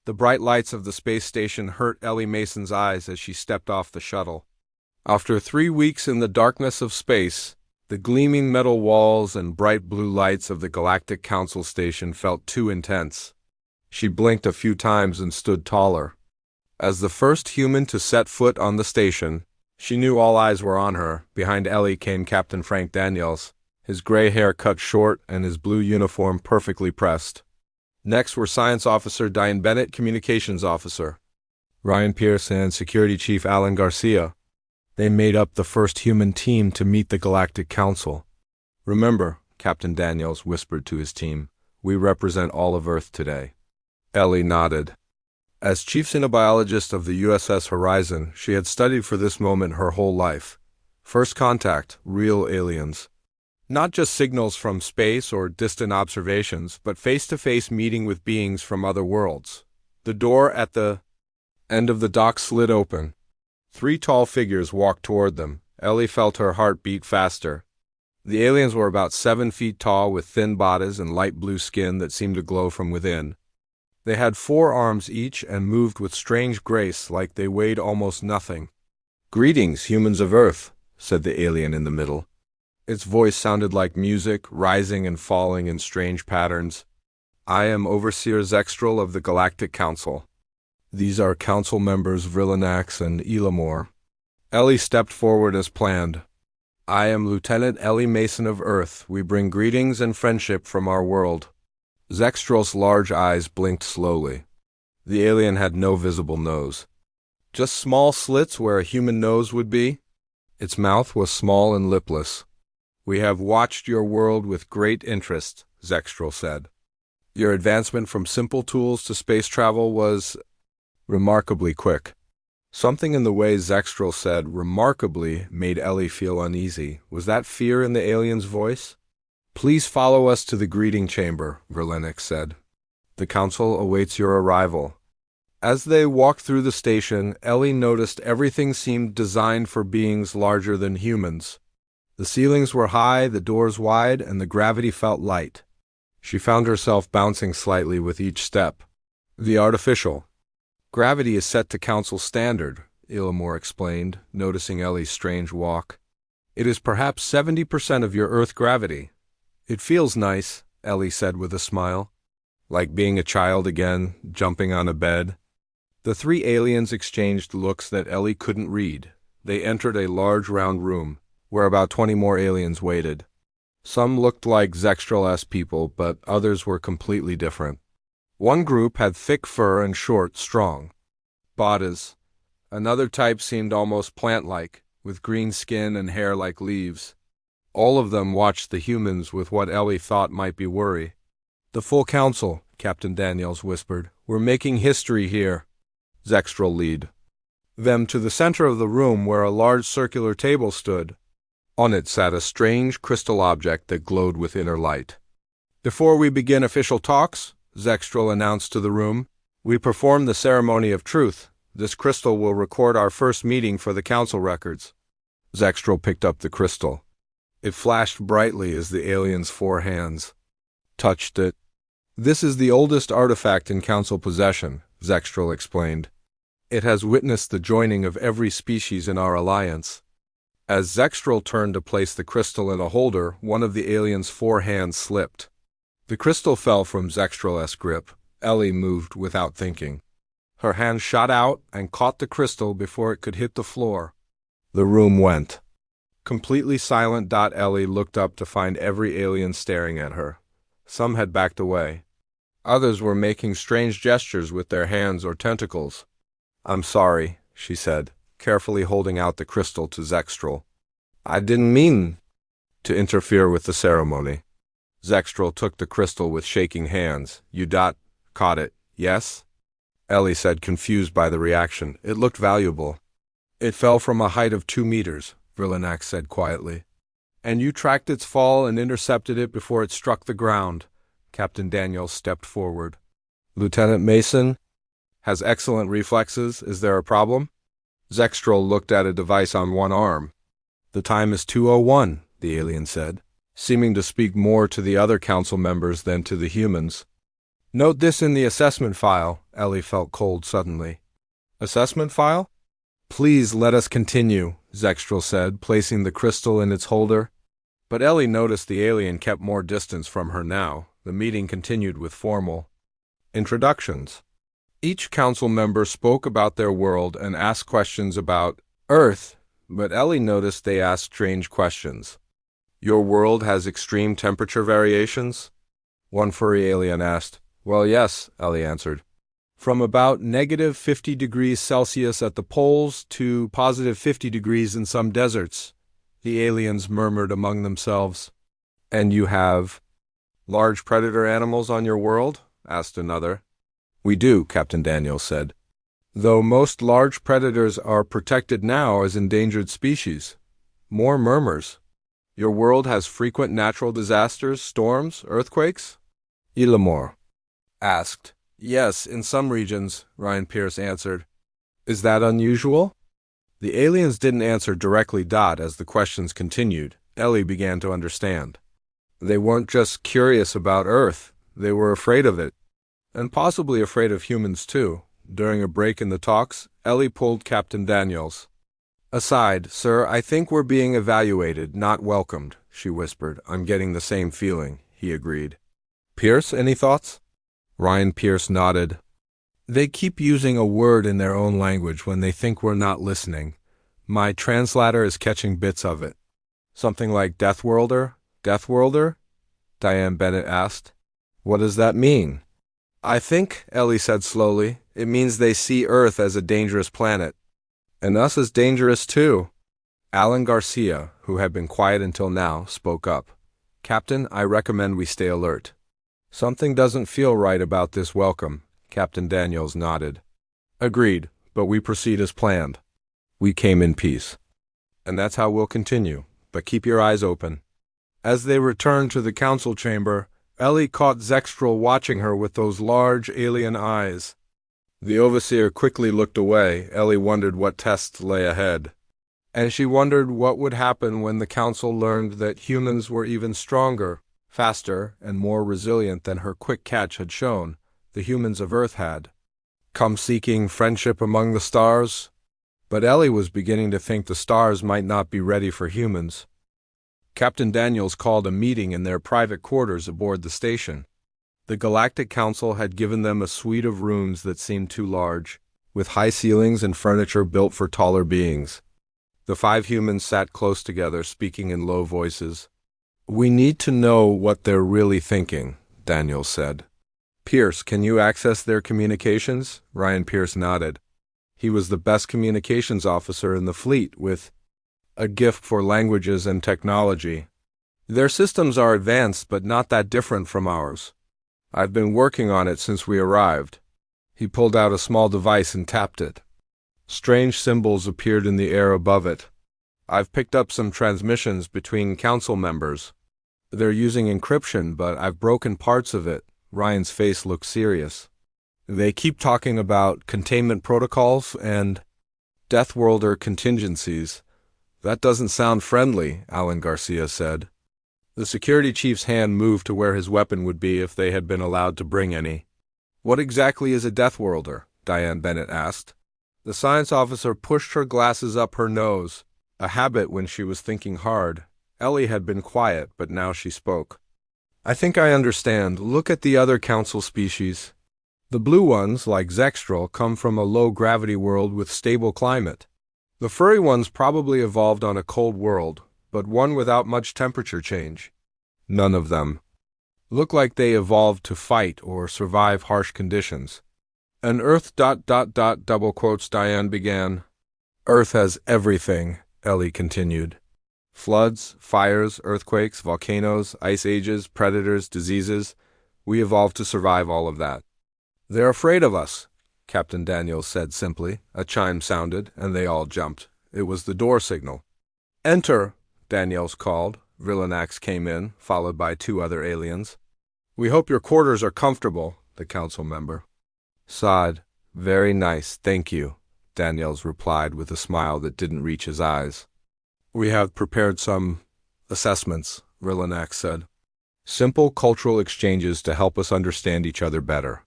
The bright lights of the space station hurt Ellie Mason's eyes as she stepped off the shuttle. After 3 weeks in the darkness of space, the gleaming metal walls and bright blue lights of the Galactic Council station felt too intense. She blinked a few times and stood taller. As the first human to set foot on the station, she knew all eyes were on her. Behind Ellie came Captain Frank Daniels, his gray hair cut short and his blue uniform perfectly pressed. Next were Science Officer Diane Bennett, Communications Officer Ryan Pierce, and Security Chief Alan Garcia. They made up the first human team to meet the Galactic Council. "Remember," Captain Daniels whispered to his team, "we represent all of Earth today." Ellie nodded. As chief xenobiologist of the USS Horizon, she had studied for this moment her whole life. First contact, real aliens. Not just signals from space or distant observations, but face-to-face meeting with beings from other worlds. The door at the end of the dock slid open. 3 tall figures walked toward them. Ellie felt her heart beat faster. The aliens were about 7 feet tall with thin bodies and light blue skin that seemed to glow from within. They had 4 arms each and moved with strange grace like they weighed almost nothing. "Greetings, humans of Earth," said the alien in the middle. Its voice sounded like music, rising and falling in strange patterns. "I am Overseer Zextral of the Galactic Council. These are council members Vrillanax and Elamore." Ellie stepped forward as planned. "I am Lieutenant Ellie Mason of Earth. We bring greetings and friendship from our world." Zextral's large eyes blinked slowly. The alien had no visible nose. Just small slits where a human nose would be. Its mouth was small and lipless. "We have watched your world with great interest," Zextral said. "Your advancement from simple tools to space travel was remarkably quick." Something in the way Zextral said "remarkably" made Ellie feel uneasy. Was that fear in the alien's voice? "Please follow us to the greeting chamber," Vrillanax said. "The council awaits your arrival." As they walked through the station, Ellie noticed everything seemed designed for beings larger than humans. The ceilings were high, the doors wide, and the gravity felt light. She found herself bouncing slightly with each step. "The artificial gravity is set to council standard," Elamore explained, noticing Ellie's strange walk. "It is perhaps 70% of your Earth gravity." "It feels nice," Ellie said with a smile. "Like being a child again, jumping on a bed." The 3 aliens exchanged looks that Ellie couldn't read. They entered a large round room, where about 20 more aliens waited. Some looked like Zextral-esque people, but others were completely different. One group had thick fur and short, strong bodies. Another type seemed almost plant-like, with green skin and hair like leaves. All of them watched the humans with what Ellie thought might be worry. "The full council," Captain Daniels whispered. "We're making history here." Zextral led them to the center of the room where a large circular table stood. On it sat a strange crystal object that glowed with inner light. "Before we begin official talks," Zextral announced to the room, "we perform the ceremony of truth. This crystal will record our first meeting for the council records." Zextral picked up the crystal. It flashed brightly as the alien's 4 hands touched it. "This is the oldest artifact in council possession," Zextral explained. "It has witnessed the joining of every species in our alliance." As Zextral turned to place the crystal in a holder, one of the alien's 4 hands slipped. The crystal fell from Zextral's grip. Ellie moved without thinking. Her hand shot out and caught the crystal before it could hit the floor. The room went completely silent. Ellie looked up to find every alien staring at her. Some had backed away. Others were making strange gestures with their hands or tentacles. "I'm sorry," she said, carefully holding out the crystal to Zextral. "I didn't mean to interfere with the ceremony." Zextral took the crystal with shaking hands. "You caught it, yes?" Ellie said, confused by the reaction. "It looked valuable." "It fell from a height of 2 meters, Vrillanax said quietly. "And you tracked its fall and intercepted it before it struck the ground." Captain Daniels stepped forward. "Lieutenant Mason has excellent reflexes. Is there a problem?" Zextral looked at a device on one arm. "The time is 2:01, the alien said, seeming to speak more to the other council members than to the humans. Note this in the assessment file. Ellie felt cold suddenly. Assessment file? Please let us continue, Zextral said, placing the crystal in its holder. But Ellie noticed the alien kept more distance from her now. The meeting continued with formal introductions. Each council member spoke about their world and asked questions about Earth, but Ellie noticed they asked strange questions. Your world has extreme temperature variations? One furry alien asked. Well, yes, Ellie answered. From about -50 degrees Celsius at the poles to +50 degrees in some deserts, the aliens murmured among themselves. And you have large predator animals on your world? Asked another. We do, Captain Daniels said. Though most large predators are protected now as endangered species. More murmurs. Your world has frequent natural disasters, storms, earthquakes? Illamore asked. Yes, in some regions, Ryan Pierce answered. Is that unusual? The aliens didn't answer directly. As the questions continued, Ellie began to understand. They weren't just curious about Earth, they were afraid of it. And possibly afraid of humans too. During a break in the talks, Ellie pulled Captain Daniels aside. Sir, I think we're being evaluated, not welcomed, she whispered. I'm getting the same feeling, he agreed. Pierce, any thoughts? Ryan Pierce nodded. They keep using a word in their own language when they think we're not listening. My translator is catching bits of it. Something like Deathworlder? Deathworlder? Diane Bennett asked. What does that mean? I think, Ellie said slowly, it means they see Earth as a dangerous planet. And us as dangerous too. Alan Garcia, who had been quiet until now, spoke up. Captain, I recommend we stay alert. Something doesn't feel right about this welcome, Captain Daniels nodded. Agreed, but we proceed as planned. We came in peace. And that's how we'll continue, but keep your eyes open. As they returned to the council chamber, Ellie caught Zextral watching her with those large alien eyes. The overseer quickly looked away. Ellie wondered what tests lay ahead. And she wondered what would happen when the council learned that humans were even stronger, faster, and more resilient than her quick catch had shown, the humans of Earth had. Come seeking friendship among the stars? But Ellie was beginning to think the stars might not be ready for humans. Captain Daniels called a meeting in their private quarters aboard the station. The Galactic Council had given them a suite of rooms that seemed too large, with high ceilings and furniture built for taller beings. The 5 humans sat close together, speaking in low voices. We need to know what they're really thinking, Daniels said. Pierce, can you access their communications? Ryan Pierce nodded. He was the best communications officer in the fleet, with a gift for languages and technology. Their systems are advanced, but not that different from ours. I've been working on it since we arrived. He pulled out a small device and tapped it. Strange symbols appeared in the air above it. I've picked up some transmissions between council members. They're using encryption, but I've broken parts of it. Ryan's face looked serious. They keep talking about containment protocols and Deathworlder contingencies. That doesn't sound friendly, Alan Garcia said. The security chief's hand moved to where his weapon would be if they had been allowed to bring any. What exactly is a Deathworlder? Diane Bennett asked. The science officer pushed her glasses up her nose, a habit when she was thinking hard. Ellie had been quiet, but now she spoke. I think I understand. Look at the other council species. The blue ones, like Zextral, come from a low-gravity world with stable climate. The furry ones probably evolved on a cold world, but one without much temperature change. None of them look like they evolved to fight or survive harsh conditions. An Earth ... double quotes Diane began. Earth has everything, Ellie continued. Floods, fires, earthquakes, volcanoes, ice ages, predators, diseases. We evolved to survive all of that. They're afraid of us, Captain Daniels said simply. A chime sounded, and they all jumped. It was the door signal. Enter, Daniels called. Villanax came in, followed by 2 other aliens. We hope your quarters are comfortable, the council member. Sighed. Very nice, thank you, Daniels replied with a smile that didn't reach his eyes. We have prepared some assessments, Villanax said. Simple cultural exchanges to help us understand each other better.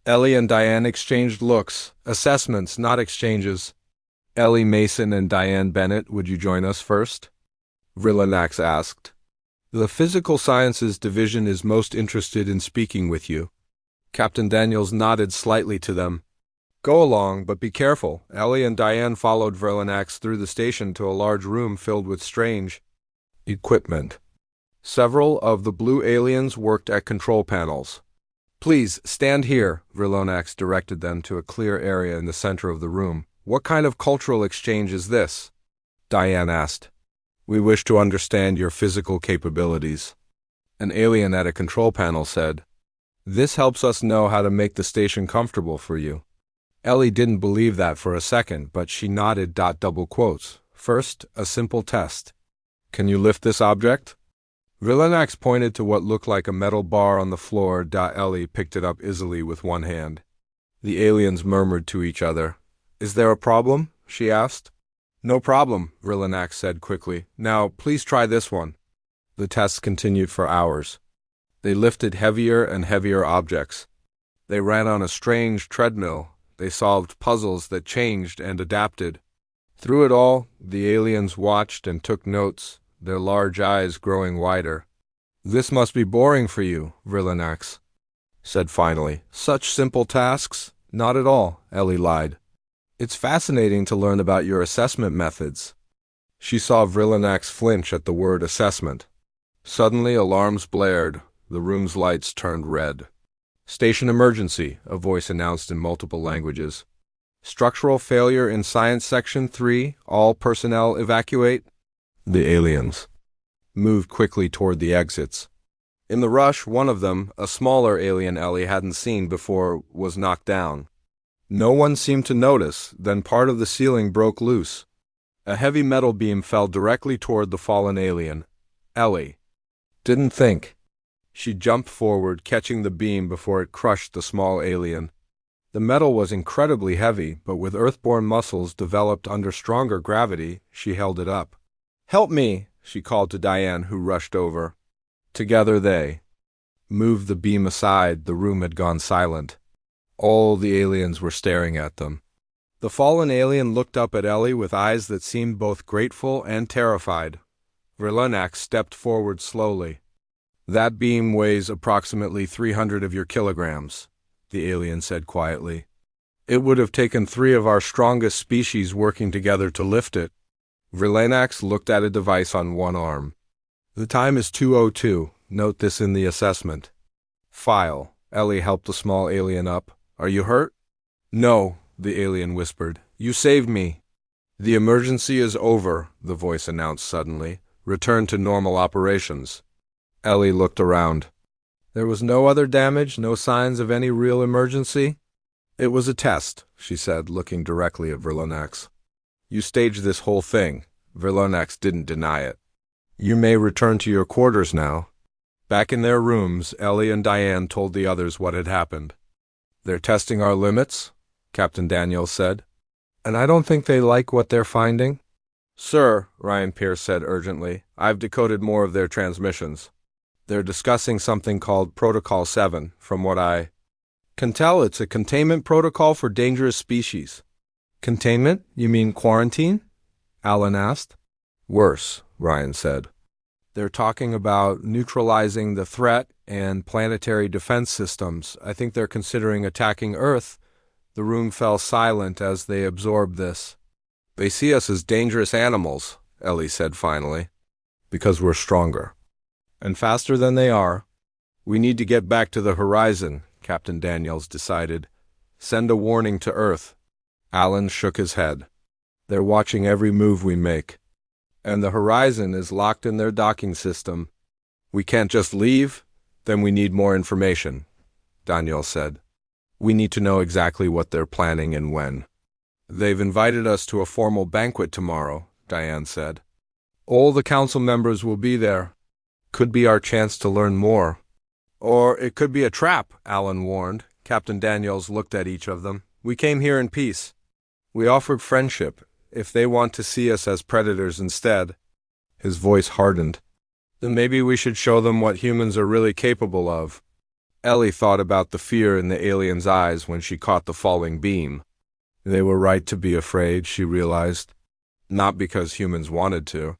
Ellie and Diane exchanged looks, assessments, not exchanges. Ellie Mason and Diane Bennett, would you join us first? Vrillanax asked. The Physical Sciences Division is most interested in speaking with you. Captain Daniels nodded slightly to them. Go along, but be careful. Ellie and Diane followed Vrillanax through the station to a large room filled with strange equipment. Several of the blue aliens worked at control panels. Please, stand here, Vrillanax directed them to a clear area in the center of the room. What kind of cultural exchange is this? Diane asked. We wish to understand your physical capabilities. An alien at a control panel said. This helps us know how to make the station comfortable for you. Ellie didn't believe that for a second, but she nodded. Double quotes. First, a simple test. Can you lift this object? Vrillanax pointed to what looked like a metal bar on the floor. Ellie picked it up easily with one hand. The aliens murmured to each other. Is there a problem? She asked. No problem, Vrillanax said quickly. Now, please try this one. The tests continued for hours. They lifted heavier and heavier objects. They ran on a strange treadmill. They solved puzzles that changed and adapted. Through it all, the aliens watched and took notes, their large eyes growing wider. This must be boring for you, Vrillanax said finally. Such simple tasks? Not at all, Ellie lied. It's fascinating to learn about your assessment methods. She saw Vrillanax flinch at the word assessment. Suddenly alarms blared. The room's lights turned red. Station emergency, a voice announced in multiple languages. Structural failure in Science Section 3. All personnel evacuate. The aliens moved quickly toward the exits. In the rush, one of them, a smaller alien Ellie hadn't seen before, was knocked down. No one seemed to notice, then part of the ceiling broke loose. A heavy metal beam fell directly toward the fallen alien. Ellie didn't think. She jumped forward, catching the beam before it crushed the small alien. The metal was incredibly heavy, but with earthborn muscles developed under stronger gravity, she held it up. Help me, she called to Diane, who rushed over. Together they moved the beam aside. The room had gone silent. All the aliens were staring at them. The fallen alien looked up at Ellie with eyes that seemed both grateful and terrified. Vrillanax stepped forward slowly. That beam weighs approximately 300 of your kilograms, the alien said quietly. It would have taken 3 of our strongest species working together to lift it. Vrillanax looked at a device on one arm. The time is 2:02. Note this in the assessment. File. Ellie helped the small alien up. Are you hurt? No, the alien whispered. You saved me. The emergency is over, the voice announced suddenly. Return to normal operations. Ellie looked around. There was no other damage, no signs of any real emergency? It was a test, she said, looking directly at Vrillanax. You staged this whole thing. Vrillanax didn't deny it. You may return to your quarters now. Back in their rooms, Ellie and Diane told the others what had happened. They're testing our limits, Captain Daniels said. And I don't think they like what they're finding. Sir, Ryan Pierce said urgently, I've decoded more of their transmissions. They're discussing something called Protocol 7, from what I can tell. It's a containment protocol for dangerous species. Containment? You mean quarantine? Alan asked. Worse, Ryan said. They're talking about neutralizing the threat and planetary defense systems. I think they're considering attacking Earth. The room fell silent as they absorbed this. They see us as dangerous animals, Ellie said finally, because we're stronger and faster than they are. We need to get back to the horizon, Captain Daniels decided. Send a warning to Earth. Alan shook his head. They're watching every move we make. And the horizon is locked in their docking system. We can't just leave? Then we need more information, Daniel said. We need to know exactly what they're planning and when. They've invited us to a formal banquet tomorrow, Diane said. All the council members will be there. Could be our chance to learn more. Or it could be a trap, Alan warned. Captain Daniels looked at each of them. We came here in peace. We offered friendship, if they want to see us as predators instead. His voice hardened. Then maybe we should show them what humans are really capable of. Ellie thought about the fear in the aliens' eyes when she caught the falling beam. They were right to be afraid, she realized. Not because humans wanted to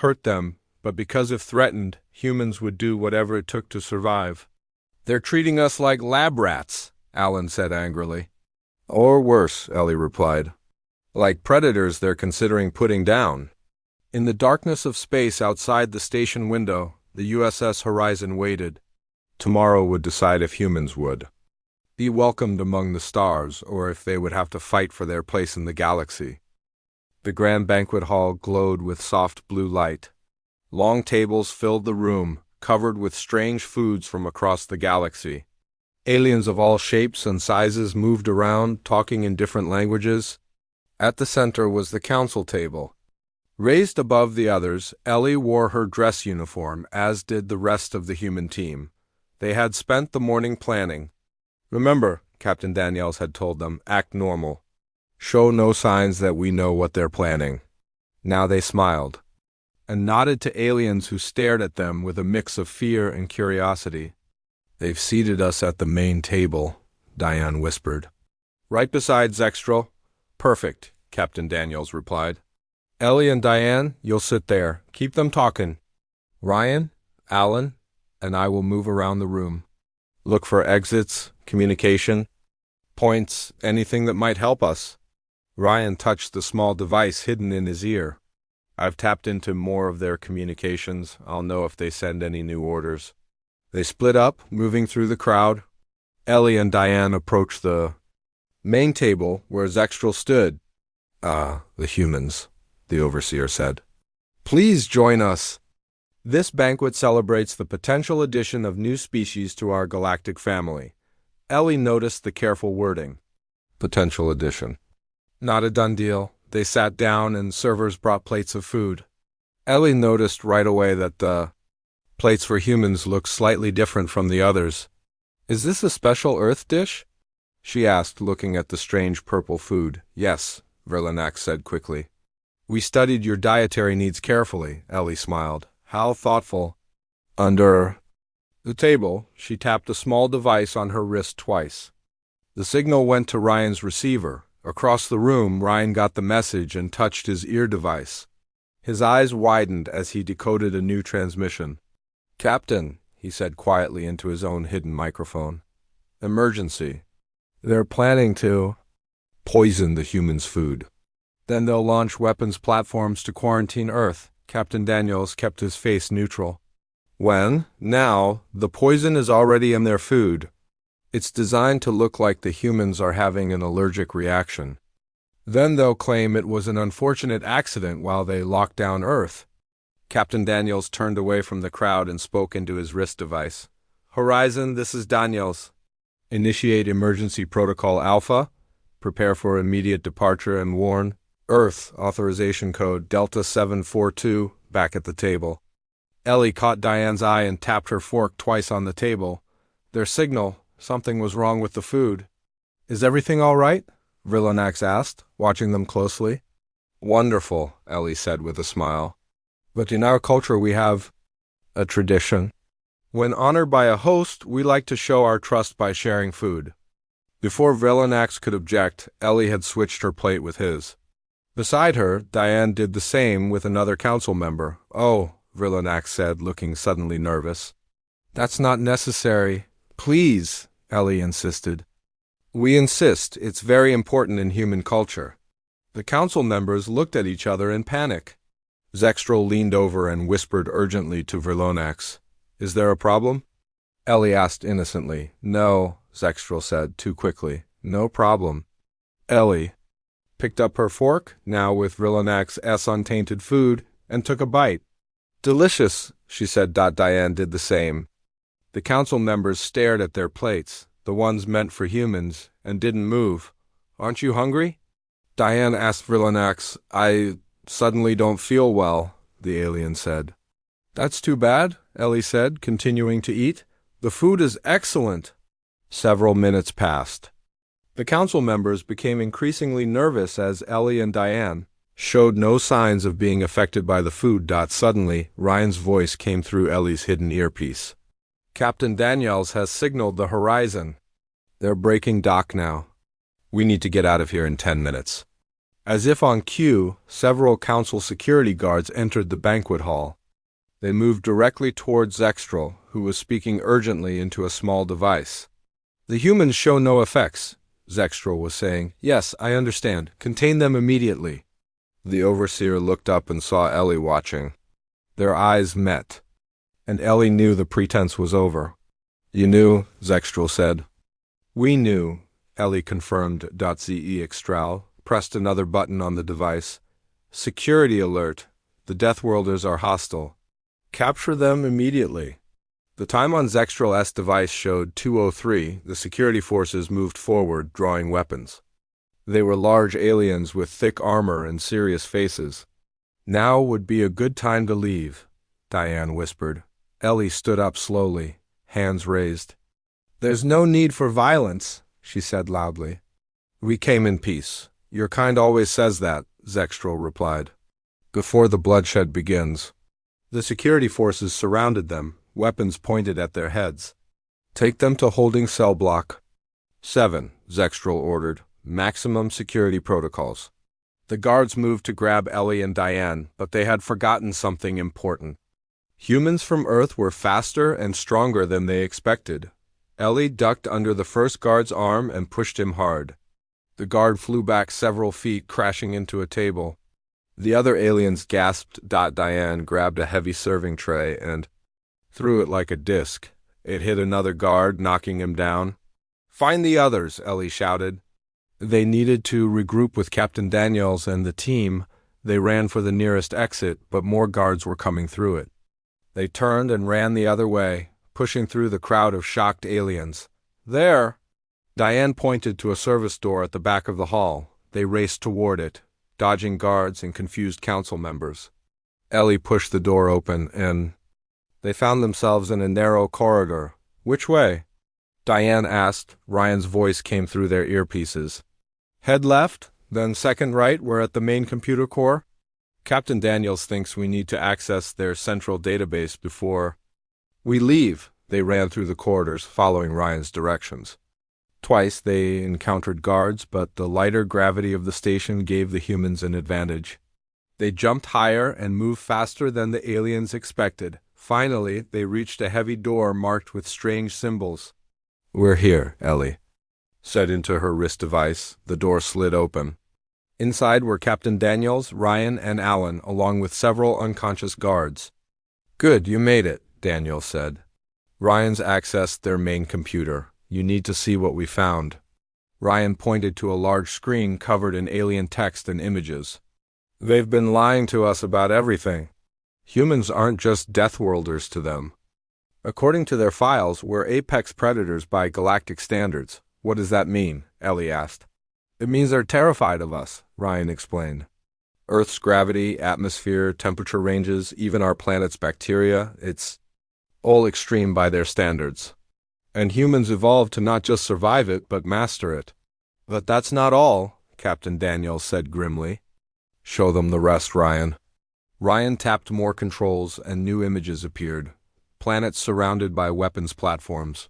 hurt them, but because if threatened, humans would do whatever it took to survive. They're treating us like lab rats, Alan said angrily. Or worse, Ellie replied. Like predators they're considering putting down. In the darkness of space outside the station window, the USS Horizon waited. Tomorrow would decide if humans would be welcomed among the stars, or if they would have to fight for their place in the galaxy. The grand banquet hall glowed with soft blue light. Long tables filled the room, covered with strange foods from across the galaxy. Aliens of all shapes and sizes moved around, talking in different languages. At the center was the council table. Raised above the others, Ellie wore her dress uniform, as did the rest of the human team. They had spent the morning planning. Remember, Captain Daniels had told them, act normal. Show no signs that we know what they're planning. Now they smiled, and nodded to aliens who stared at them with a mix of fear and curiosity. They've seated us at the main table, Diane whispered. Right beside Zextral. Perfect, Captain Daniels replied. Ellie and Diane, you'll sit there. Keep them talking. Ryan, Alan, and I will move around the room. Look for exits, communication, points, anything that might help us. Ryan touched the small device hidden in his ear. I've tapped into more of their communications. I'll know if they send any new orders. They split up, moving through the crowd. Ellie and Diane approached the main table where Zextral stood. The humans, the overseer said. Please join us. This banquet celebrates the potential addition of new species to our galactic family. Ellie noticed the careful wording. Potential addition. Not a done deal. They sat down and servers brought plates of food. Ellie noticed right away that the plates for humans looked slightly different from the others. Is this a special Earth dish? She asked, looking at the strange purple food. Yes, Verlinax said quickly. We studied your dietary needs carefully, Ellie smiled. How thoughtful. Under the table, she tapped a small device on her wrist twice. The signal went to Ryan's receiver. Across the room, Ryan got the message and touched his ear device. His eyes widened as he decoded a new transmission. Captain, he said quietly into his own hidden microphone. Emergency. They're planning to poison the humans' food. Then they'll launch weapons platforms to quarantine Earth. Captain Daniels kept his face neutral. When? Now, the poison is already in their food. It's designed to look like the humans are having an allergic reaction. Then they'll claim it was an unfortunate accident while they locked down Earth. Captain Daniels turned away from the crowd and spoke into his wrist device. Horizon, this is Daniels. Initiate emergency protocol Alpha. Prepare for immediate departure and warn. Earth, authorization code Delta 742, back at the table. Ellie caught Diane's eye and tapped her fork twice on the table. Their signal, something was wrong with the food. Is everything all right? Verlinax asked, watching them closely. Wonderful, Ellie said with a smile. But in our culture we have a tradition. When honored by a host, we like to show our trust by sharing food. Before Verlinax could object, Ellie had switched her plate with his. Beside her, Diane did the same with another council member. Oh, Verlinax said, looking suddenly nervous. That's not necessary. Please, Ellie insisted. We insist. It's very important in human culture. The council members looked at each other in panic. Zextral leaned over and whispered urgently to Verlinax. Is there a problem? Ellie asked innocently. No, Zextral said, too quickly. No problem. Ellie picked up her fork, now with Verlinax's untainted food, and took a bite. Delicious, she said. Diane did the same. The council members stared at their plates, the ones meant for humans, and didn't move. Aren't you hungry? Diane asked Verlinax. I suddenly don't feel well, the alien said. That's too bad, Ellie said, continuing to eat. The food is excellent. Several minutes passed. The council members became increasingly nervous as Ellie and Diane, showed no signs of being affected by the food. Suddenly, Ryan's voice came through Ellie's hidden earpiece. Captain Daniels has signaled the horizon. They're breaking dock now. We need to get out of here in 10 minutes. As if on cue, several council security guards entered the banquet hall. They moved directly towards Zextral, who was speaking urgently into a small device. The humans show no effects, Zextral was saying. Yes, I understand. Contain them immediately. The overseer looked up and saw Ellie watching. Their eyes met, and Ellie knew the pretense was over. You knew, Zextral said. We knew, Ellie confirmed. Ze Extral pressed another button on the device. Security alert. The Deathworlders are hostile. Capture them immediately. The time on Zextral's device showed 2:03. The security forces moved forward, drawing weapons. They were large aliens with thick armor and serious faces. Now would be a good time to leave, Diane whispered. Ellie stood up slowly, hands raised. There's no need for violence, she said loudly. We came in peace. Your kind always says that, Zextral replied. Before the bloodshed begins. The security forces surrounded them, weapons pointed at their heads. Take them to holding cell block 7, Zextral ordered. Maximum security protocols. The guards moved to grab Ellie and Diane, but they had forgotten something important. Humans from Earth were faster and stronger than they expected. Ellie ducked under the first guard's arm and pushed him hard. The guard flew back several feet, crashing into a table. The other aliens gasped. Diane grabbed a heavy serving tray and threw it like a disc. It hit another guard, knocking him down. Find the others, Ellie shouted. They needed to regroup with Captain Daniels and the team. They ran for the nearest exit, but more guards were coming through it. They turned and ran the other way, pushing through the crowd of shocked aliens. There! Diane pointed to a service door at the back of the hall. They raced toward it, dodging guards and confused council members. Ellie pushed the door open, and they found themselves in a narrow corridor. Which way? Diane asked. Ryan's voice came through their earpieces. Head left, then second right. We're at the main computer core. Captain Daniels thinks we need to access their central database before we leave. They ran through the corridors, following Ryan's directions. Twice they encountered guards, but the lighter gravity of the station gave the humans an advantage. They jumped higher and moved faster than the aliens expected. Finally, they reached a heavy door marked with strange symbols. We're here, Ellie said into her wrist device. The door slid open. Inside were Captain Daniels, Ryan, and Alan, along with several unconscious guards. Good, you made it, Daniels said. Ryan's accessed their main computer. You need to see what we found. Ryan pointed to a large screen covered in alien text and images. They've been lying to us about everything. Humans aren't just Deathworlders to them. According to their files, we're apex predators by galactic standards. What does that mean? Ellie asked. It means they're terrified of us, Ryan explained. Earth's gravity, atmosphere, temperature ranges, even our planet's bacteria, it's all extreme by their standards. And humans evolved to not just survive it, but master it. But that's not all, Captain Daniels said grimly. Show them the rest, Ryan. Ryan tapped more controls and new images appeared. Planets surrounded by weapons platforms.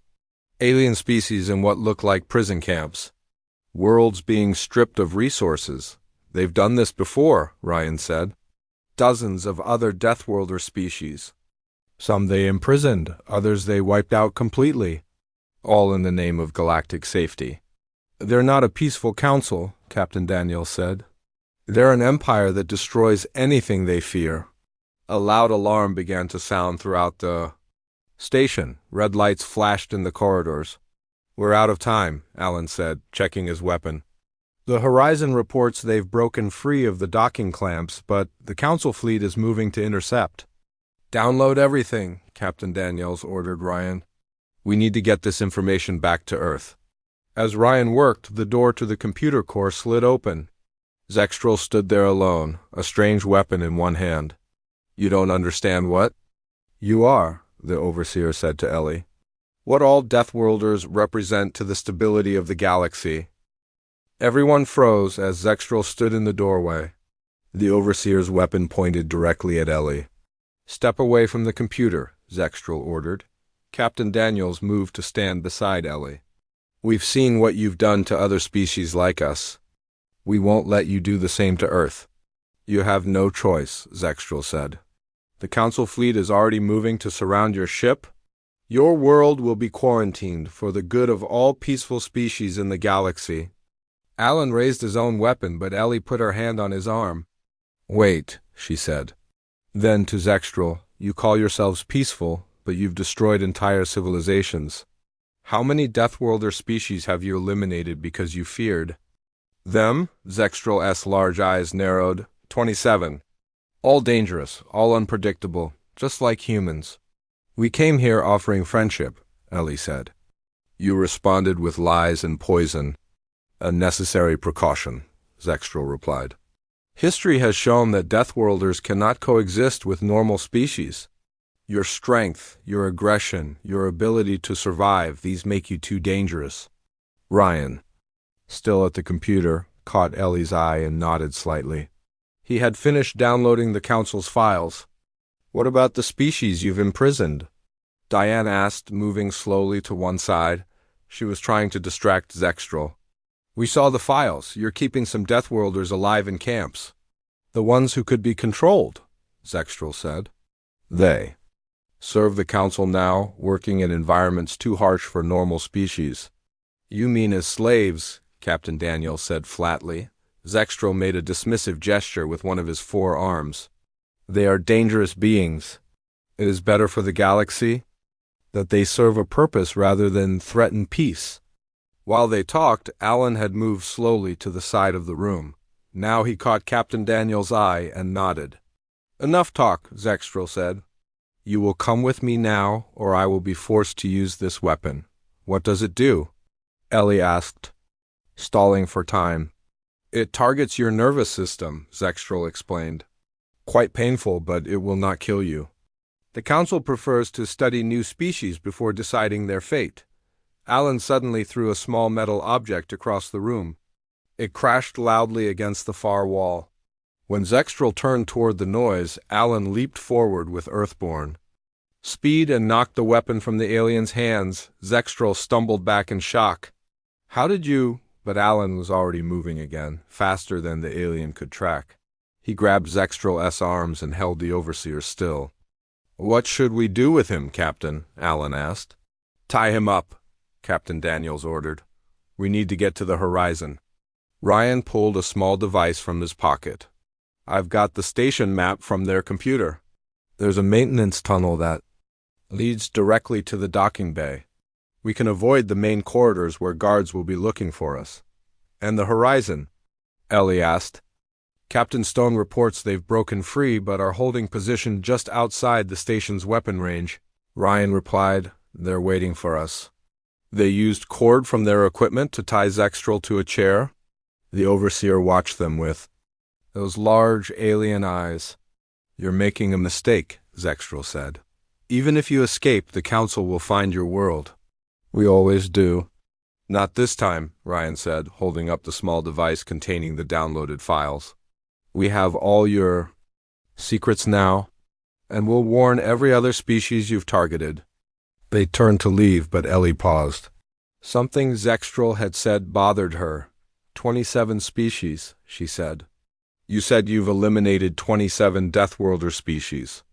Alien species in what looked like prison camps. Worlds being stripped of resources. They've done this before, Ryan said. Dozens of other Deathworlder species. Some they imprisoned, others they wiped out completely. All in the name of galactic safety. They're not a peaceful council, Captain Daniels said. They're an empire that destroys anything they fear. A loud alarm began to sound throughout the station. Red lights flashed in the corridors. We're out of time, Alan said, checking his weapon. The horizon reports they've broken free of the docking clamps, but the council fleet is moving to intercept. Download everything, Captain Daniels ordered Ryan. We need to get this information back to Earth. As Ryan worked, the door to the computer core slid open. Zextral stood there alone, a strange weapon in one hand. You don't understand what? You are, the overseer said to Ellie. What all Deathworlders represent to the stability of the galaxy. Everyone froze as Zextral stood in the doorway. The overseer's weapon pointed directly at Ellie. "Step away from the computer," Zextral ordered. Captain Daniels moved to stand beside Ellie. "We've seen what you've done to other species like us. We won't let you do the same to Earth." "You have no choice," Zextral said. "The Council fleet is already moving to surround your ship. Your world will be quarantined for the good of all peaceful species in the galaxy." Alan raised his own weapon, but Ellie put her hand on his arm. "Wait," she said. Then to Zextral, "You call yourselves peaceful, but you've destroyed entire civilizations. How many Deathworlder species have you eliminated because you feared?" "Them?" Zextral's large eyes narrowed. 27. All dangerous, all unpredictable, just like humans. "We came here offering friendship," Ellie said. "You responded with lies and poison." "A necessary precaution," Zextral replied. "History has shown that Deathworlders cannot coexist with normal species. Your strength, your aggression, your ability to survive, these make you too dangerous." Ryan, still at the computer, caught Ellie's eye and nodded slightly. He had finished downloading the Council's files. "What about the species you've imprisoned?" Diane asked, moving slowly to one side. She was trying to distract Zextral. "We saw the files. You're keeping some Deathworlders alive in camps." "The ones who could be controlled," Zextral said. "They serve the Council now, working in environments too harsh for normal species." "You mean as slaves," Captain Daniels said flatly. Zextral made a dismissive gesture with one of his forearms. "They are dangerous beings. It is better for the galaxy that they serve a purpose rather than threaten peace." While they talked, Alan had moved slowly to the side of the room. Now he caught Captain Daniels' eye and nodded. "Enough talk," Zextral said. "You will come with me now, or I will be forced to use this weapon." "What does it do?" Ellie asked, stalling for time. "It targets your nervous system," Zextral explained. "Quite painful, but it will not kill you. The Council prefers to study new species before deciding their fate." Alan suddenly threw a small metal object across the room. It crashed loudly against the far wall. When Zextral turned toward the noise, Alan leaped forward with Earthborn speed and knocked the weapon from the alien's hands. Zextral stumbled back in shock. "How did you—" But Alan was already moving again, faster than the alien could track. He grabbed Zextral's arms and held the overseer still. "What should we do with him, Captain?" Alan asked. "Tie him up," Captain Daniels ordered. "We need to get to the horizon." Ryan pulled a small device from his pocket. "I've got the station map from their computer. There's a maintenance tunnel that leads directly to the docking bay. We can avoid the main corridors where guards will be looking for us." "And the horizon?" Ellie asked. "Captain Stone reports they've broken free but are holding position just outside the station's weapon range." Ryan replied, "They're waiting for us." "They used cord from their equipment to tie Zextral to a chair?" The overseer watched them with those large alien eyes. "You're making a mistake," Zextral said. "Even if you escape, the Council will find your world." "We always do." "Not this time," Ryan said, holding up the small device containing the downloaded files. "We have all your secrets now, and we'll warn every other species you've targeted." They turned to leave, but Ellie paused. Something Zextral had said bothered her. 27 species, she said. "You said you've eliminated 27 Deathworlder species.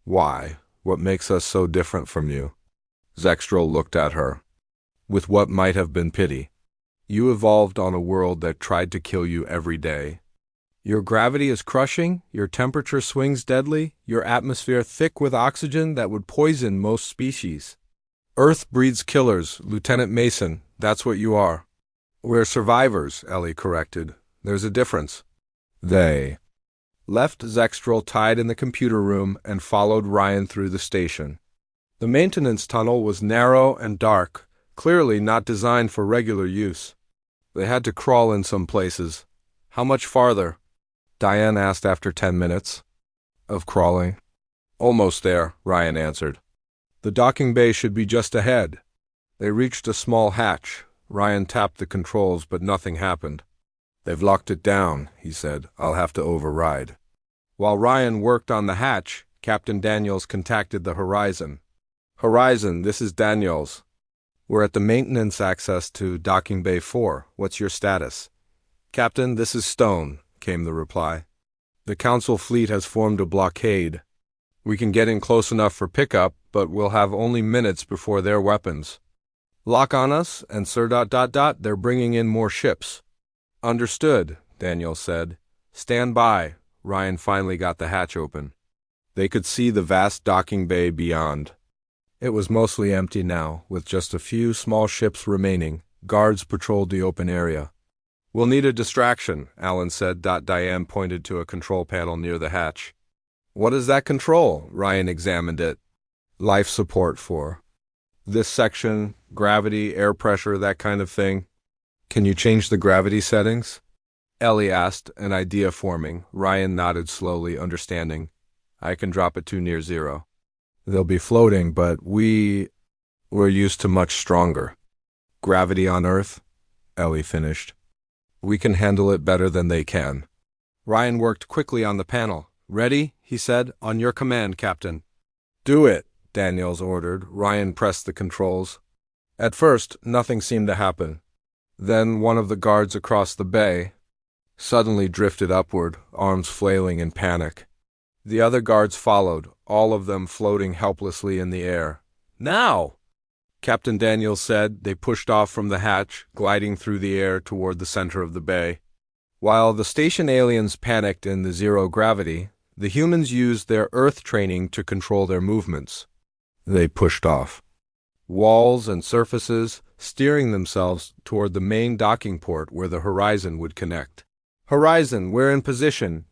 Why? What makes us so different from you?" Zextral looked at her with what might have been pity. "You evolved on a world that tried to kill you every day. Your gravity is crushing, your temperature swings deadly, your atmosphere thick with oxygen that would poison most species. Earth breeds killers, Lieutenant Mason, that's what you are." "We're survivors," Ellie corrected. "There's a difference." They left Zextral tied in the computer room and followed Ryan through the station. The maintenance tunnel was narrow and dark, clearly not designed for regular use. They had to crawl in some places. "How much farther?" Diane asked after 10 minutes of crawling. "Almost there," Ryan answered. "The docking bay should be just ahead." They reached a small hatch. Ryan tapped the controls, but nothing happened. They've locked it down, he said. I'll have to override. While Ryan worked on the hatch, Captain Daniels contacted the Horizon. Horizon, this is Daniels. We're at the maintenance access to Docking Bay 4. What's your status? Captain, this is Stone, came the reply. The Council fleet has formed a blockade. We can get in close enough for pickup, but we'll have only minutes before their weapons. Lock on us, and Sir... they're bringing in more ships. Understood, Daniel said. Stand by. Ryan finally got the hatch open. They could see the vast docking bay beyond. It was mostly empty now, with just a few small ships remaining. Guards patrolled the open area. We'll need a distraction, Alan said. Diane pointed to a control panel near the hatch. What is that control? Ryan examined it. Life support for this section, gravity, air pressure, that kind of thing. Can you change the gravity settings? Ellie asked, an idea forming. Ryan nodded slowly, understanding. I can drop it to near 0. They'll be floating, but we're used to much stronger. Gravity on Earth? Ellie finished. We can handle it better than they can. Ryan worked quickly on the panel. Ready? He said. On your command, Captain. Do it, Daniels ordered. Ryan pressed the controls. At first, nothing seemed to happen. Then one of the guards across the bay suddenly drifted upward, arms flailing in panic. The other guards followed, all of them floating helplessly in the air. Now! Captain Daniels said. They pushed off from the hatch, gliding through the air toward the center of the bay. While the station aliens panicked in the zero gravity, the humans used their Earth training to control their movements. They pushed off. Walls and surfaces, steering themselves toward the main docking port where the Horizon would connect. Horizon, we're in position,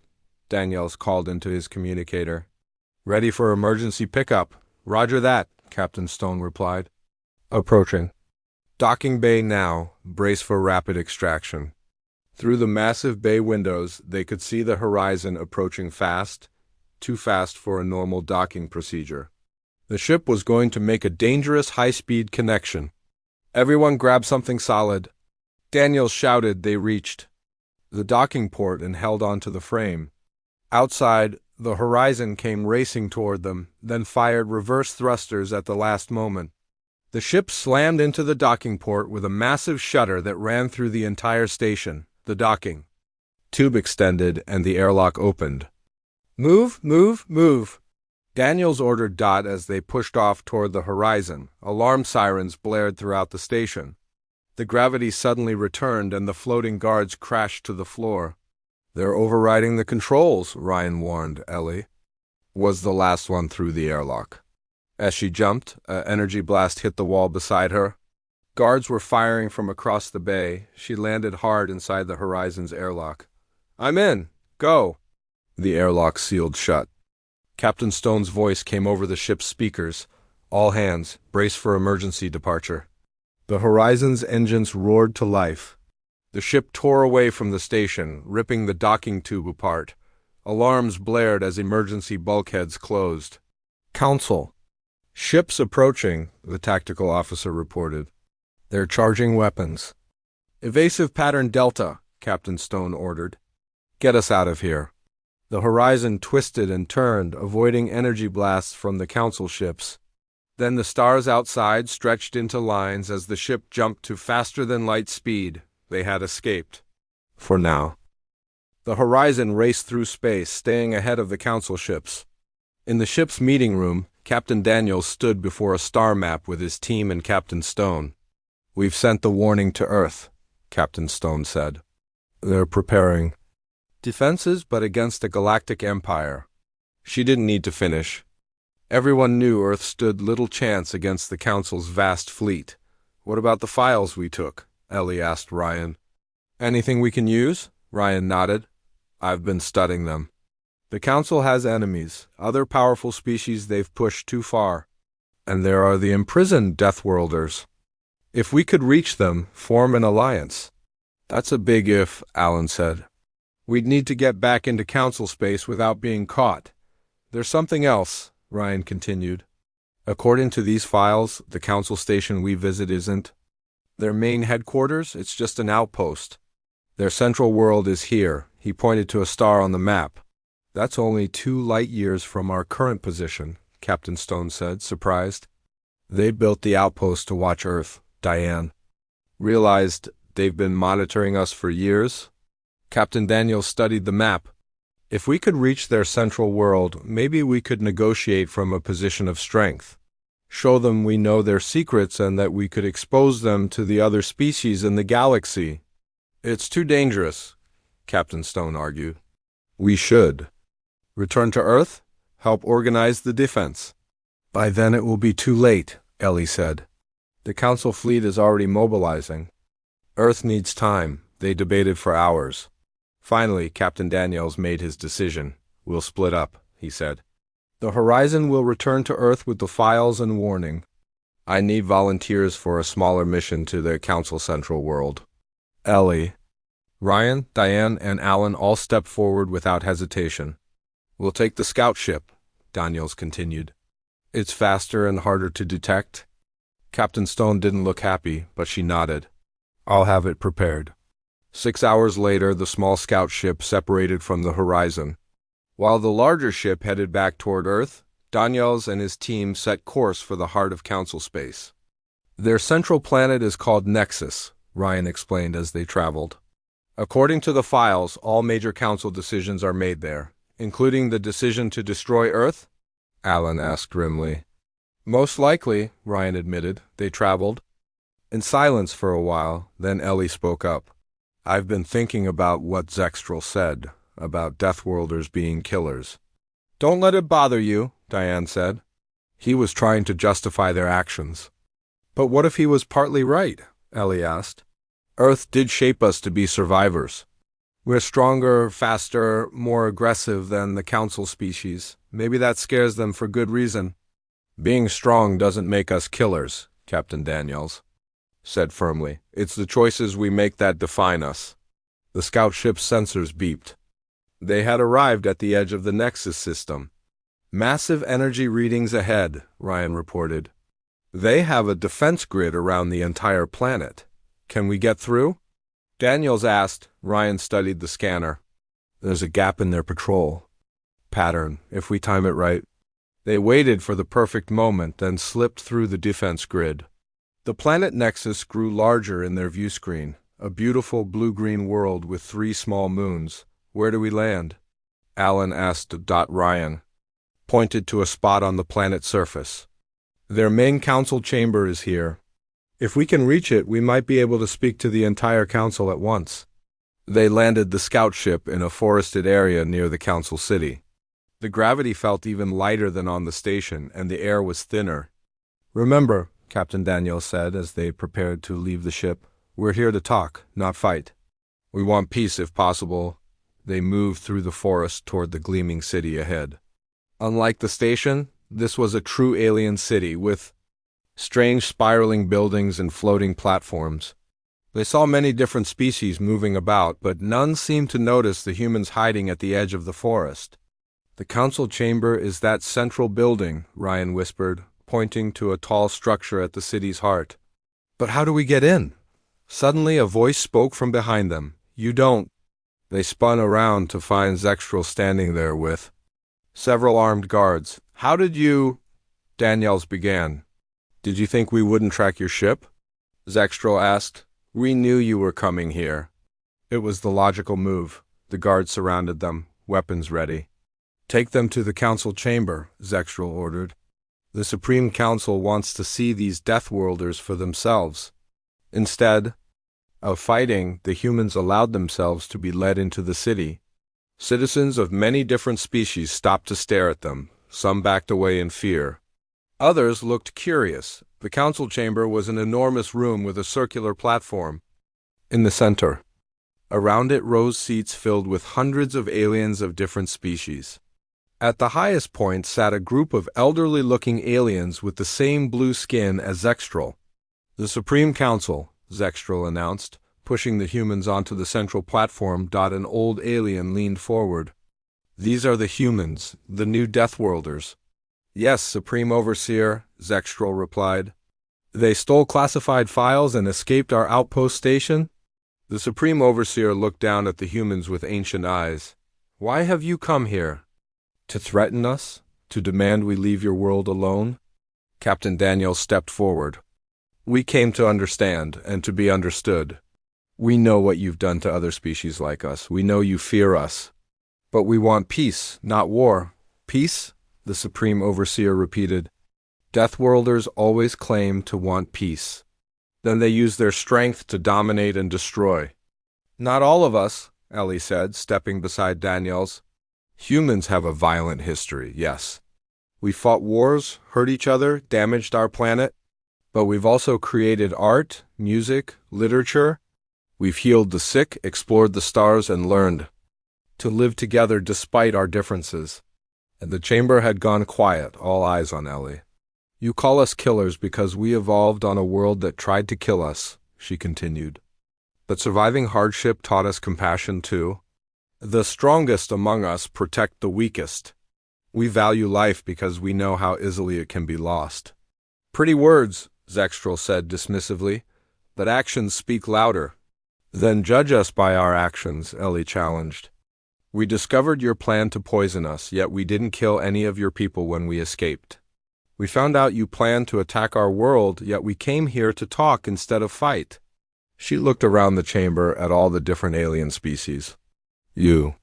Daniels called into his communicator. Ready for emergency pickup. Roger that, Captain Stone replied. Approaching. Docking bay now. Brace for rapid extraction. Through the massive bay windows, they could see the Horizon approaching fast, too fast for a normal docking procedure. The ship was going to make a dangerous high-speed connection. Everyone grab something solid. Daniels shouted. They reached the docking port and held onto the frame. Outside, the Horizon came racing toward them, then fired reverse thrusters at the last moment. The ship slammed into the docking port with a massive shudder that ran through the entire station. The docking tube extended and the airlock opened. Move, move, move. Daniels ordered as they pushed off toward the Horizon. Alarm sirens blared throughout the station. The gravity suddenly returned and the floating guards crashed to the floor. They're overriding the controls, Ryan warned Ellie. Was the last one through the airlock. As she jumped, an energy blast hit the wall beside her. Guards were firing from across the bay. She landed hard inside the Horizon's airlock. I'm in. Go. The airlock sealed shut. Captain Stone's voice came over the ship's speakers. All hands, brace for emergency departure. The Horizon's engines roared to life. The ship tore away from the station, ripping the docking tube apart. Alarms blared as emergency bulkheads closed. Council. Ships approaching, the tactical officer reported. They're charging weapons. Evasive pattern Delta, Captain Stone ordered. Get us out of here. The Horizon twisted and turned, avoiding energy blasts from the Council ships. Then the stars outside stretched into lines as the ship jumped to faster-than-light speed. They had escaped. For now. The Horizon raced through space, staying ahead of the Council ships. In the ship's meeting room, Captain Daniels stood before a star map with his team and Captain Stone. We've sent the warning to Earth, Captain Stone said. They're preparing defenses, but against a galactic empire. She didn't need to finish. Everyone knew Earth stood little chance against the Council's vast fleet. What about the files we took? Ellie asked Ryan. Anything we can use? Ryan nodded. I've been studying them. The Council has enemies, other powerful species they've pushed too far. And there are the imprisoned Deathworlders. If we could reach them, form an alliance. That's a big if, Alan said. We'd need to get back into Council space without being caught. There's something else, Ryan continued. According to these files, the Council station we visit isn't their main headquarters. It's just an outpost. Their central world is here. He pointed to a star on the map. That's only 2 light years from our current position, Captain Stone said, surprised. They built the outpost to watch Earth, Diane. Realized they've been monitoring us for years? Captain Daniels studied the map. If we could reach their central world, maybe we could negotiate from a position of strength. Show them we know their secrets and that we could expose them to the other species in the galaxy. It's too dangerous, Captain Stone argued. We should. Return to Earth? Help organize the defense. By then it will be too late, Ellie said. The Council fleet is already mobilizing. Earth needs time. They debated for hours. Finally, Captain Daniels made his decision. We'll split up, he said. The Horizon will return to Earth with the files and warning. I need volunteers for a smaller mission to the Council Central World. Ellie. Ryan, Diane, and Alan all stepped forward without hesitation. We'll take the scout ship, Daniels continued. It's faster and harder to detect. Captain Stone didn't look happy, but she nodded. I'll have it prepared. 6 hours later, the small scout ship separated from the Horizon. While the larger ship headed back toward Earth, Daniels and his team set course for the heart of Council space. Their central planet is called Nexus, Ryan explained as they traveled. According to the files, all major Council decisions are made there, including the decision to destroy Earth? Alan asked grimly. Most likely, Ryan admitted. They traveled. In silence for a while, then Ellie spoke up. I've been thinking about what Zextral said, about Deathworlders being killers. Don't let it bother you, Diane said. He was trying to justify their actions. But what if he was partly right? Ellie asked. Earth did shape us to be survivors. We're stronger, faster, more aggressive than the Council species. Maybe that scares them for good reason. Being strong doesn't make us killers, Captain Daniels said firmly. It's the choices we make that define us. The scout ship's sensors beeped. They had arrived at the edge of the Nexus system. Massive energy readings ahead, Ryan reported. They have a defense grid around the entire planet. Can we get through? Daniels asked. Ryan studied the scanner. There's a gap in their patrol pattern, if we time it right. They waited for the perfect moment, then slipped through the defense grid. The planet Nexus grew larger in their view screen, a beautiful blue-green world with 3 small moons. Where do we land? Alan asked. Ryan pointed to a spot on the planet's surface. Their main council chamber is here. If we can reach it, we might be able to speak to the entire council at once. They landed the scout ship in a forested area near the council city. The gravity felt even lighter than on the station, and the air was thinner. Remember, Captain Daniels said as they prepared to leave the ship, we're here to talk, not fight. We want peace if possible. They moved through the forest toward the gleaming city ahead. Unlike the station, this was a true alien city with strange spiraling buildings and floating platforms. They saw many different species moving about, but none seemed to notice the humans hiding at the edge of the forest. The council chamber is that central building, Ryan whispered, pointing to a tall structure at the city's heart. But how do we get in? Suddenly a voice spoke from behind them. You don't. They spun around to find Zextral standing there with several armed guards. How did you? Daniels began. Did you think we wouldn't track your ship? Zextral asked. We knew you were coming here. It was the logical move. The guards surrounded them, weapons ready. Take them to the council chamber, Zextral ordered. The Supreme Council wants to see these Deathworlders for themselves. Instead of fighting, the humans allowed themselves to be led into the city. Citizens of many different species stopped to stare at them. Some backed away in fear. Others looked curious. The council chamber was an enormous room with a circular platform in the center. Around it rose seats filled with hundreds of aliens of different species. At the highest point sat a group of elderly-looking aliens with the same blue skin as Zextral. The Supreme Council, Zextral announced, pushing the humans onto the central platform. An old alien leaned forward. These are the humans, the new Deathworlders. Yes, Supreme Overseer, Zextral replied. They stole classified files and escaped our outpost station? The Supreme Overseer looked down at the humans with ancient eyes. Why have you come here? To threaten us? To demand we leave your world alone? Captain Daniel stepped forward. We came to understand and to be understood. We know what you've done to other species like us. We know you fear us. But we want peace, not war. Peace? The Supreme Overseer repeated. Deathworlders always claim to want peace. Then they use their strength to dominate and destroy. Not all of us, Ellie said, stepping beside Daniels. Humans have a violent history, yes. We fought wars, hurt each other, damaged our planet. But we've also created art, music, literature. We've healed the sick, explored the stars, and learned to live together despite our differences. And the chamber had gone quiet, all eyes on Ellie. You call us killers because we evolved on a world that tried to kill us, she continued. But surviving hardship taught us compassion too. The strongest among us protect the weakest. We value life because we know how easily it can be lost. Pretty words, Zextral said dismissively, but actions speak louder. Then judge us by our actions, Ellie challenged. We discovered your plan to poison us, yet we didn't kill any of your people when we escaped. We found out you planned to attack our world, yet we came here to talk instead of fight. She looked around the chamber at all the different alien species. You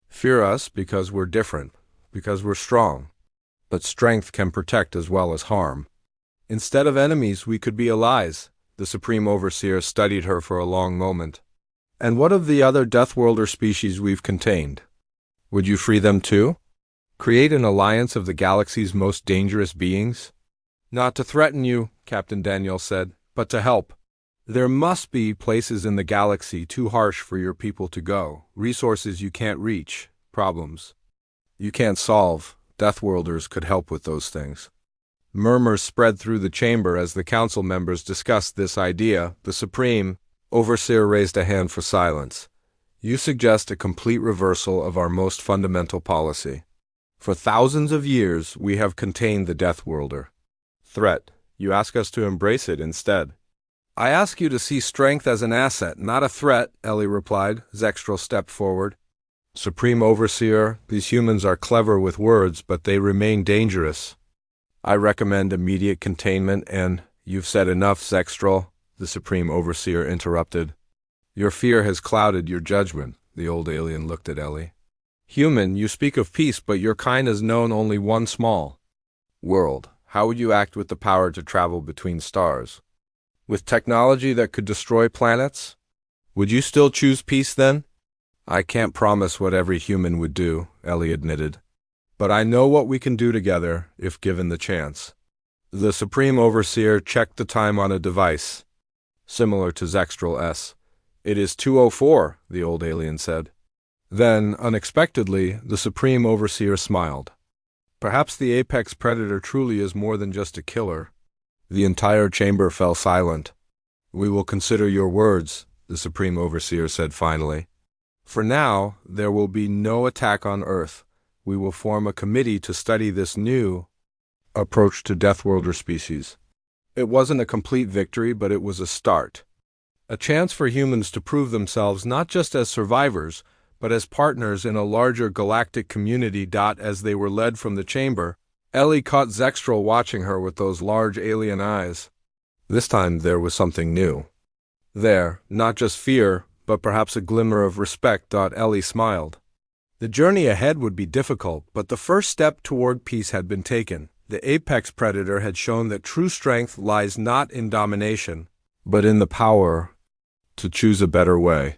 fear us because we're different, because we're strong. But strength can protect as well as harm. Instead of enemies, we could be allies. The Supreme Overseer studied her for a long moment. And what of the other Deathworlder species we've contained? Would you free them too? Create an alliance of the galaxy's most dangerous beings? Not to threaten you, Captain Daniel said, but to help. There must be places in the galaxy too harsh for your people to go, resources you can't reach, problems you can't solve. Deathworlders could help with those things. Murmurs spread through the chamber as the council members discussed this idea. The Supreme Overseer raised a hand for silence. You suggest a complete reversal of our most fundamental policy. For thousands of years, we have contained the Deathworlder threat. You ask us to embrace it instead. I ask you to see strength as an asset, not a threat, Ellie replied. Zextral stepped forward. Supreme Overseer, these humans are clever with words, but they remain dangerous. I recommend immediate containment and— You've said enough, Zextral, the Supreme Overseer interrupted. Your fear has clouded your judgment. The old alien looked at Ellie. Human, you speak of peace, but your kind has known only one small world. How would you act with the power to travel between stars? With technology that could destroy planets? Would you still choose peace then? I can't promise what every human would do, Ellie admitted. But I know what we can do together, if given the chance. The Supreme Overseer checked the time on a device, similar to Zextral-S. It is 2:04, the old alien said. Then, unexpectedly, the Supreme Overseer smiled. Perhaps the apex predator truly is more than just a killer. The entire chamber fell silent. We will consider your words, the Supreme Overseer said finally. For now, there will be no attack on Earth. We will form a committee to study this new approach to Deathworlder species. It wasn't a complete victory, but it was a start. A chance for humans to prove themselves not just as survivors, but as partners in a larger galactic community. As they were led from the chamber, Ellie caught Zextral watching her with those large alien eyes. This time there was something new. There, not just fear, but perhaps a glimmer of respect. Ellie smiled. The journey ahead would be difficult, but the first step toward peace had been taken. The apex predator had shown that true strength lies not in domination, but in the power to choose a better way.